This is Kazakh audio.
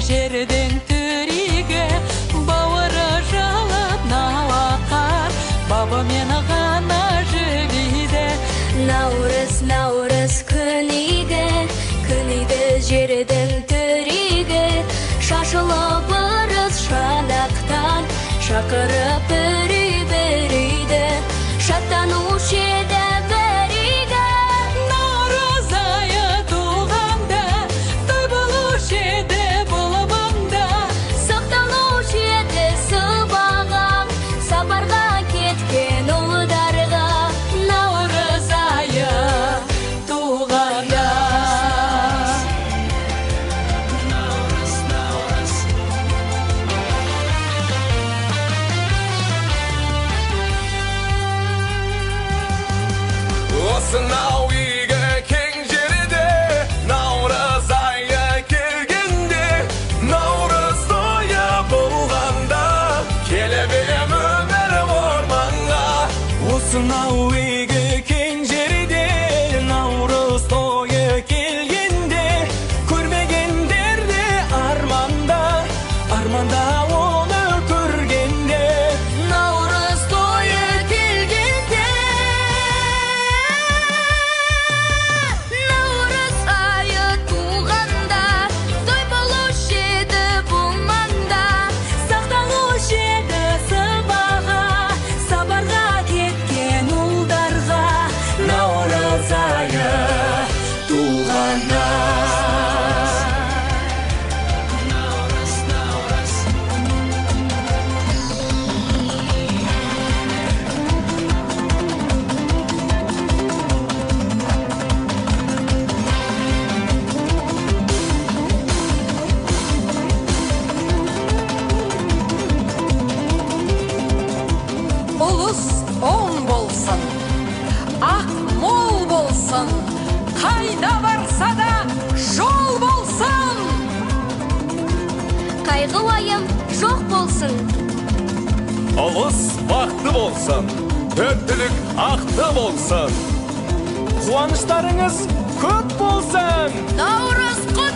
жерден түриге, бауыры жалып налақар, бабы мені ғана жібейді. Наурыз күнігі жердің түригі, шашылып ырыс шанақтан, шақырып үрейді, шаттанушы еді бірігі. Наурыз айы туғанда, той болушы еді бұл маңда. Сақталушы еді сыбағам, сапарға кеткен ұлдарға. Наурыз айы туғанда. Осынау үйге кең жерде, наурыз айы келгенде, наурыз тойы болғанда, келіп ем өмір орманға. Осынау үйге кең жерде, наурыз тойы келгенде, көрмегендер де арманда, арманда оны көргенде. Наурыз тойы келгенде, наурыз айы туғанда, той болушы еді бұл маңда. Сақталушы еді сыбаға, сапарға кеткен ұлдарға. Наурыз айы туғанда. Ұлыс оң болсын, ақ мол болсын, қайда барса да жол болсын. Қайғы уайым жоқ болсын. Ұлыс бақытты болсын, төрттілік ақты болсын, қуаныштарыңыз көп болсын. Наурыз құт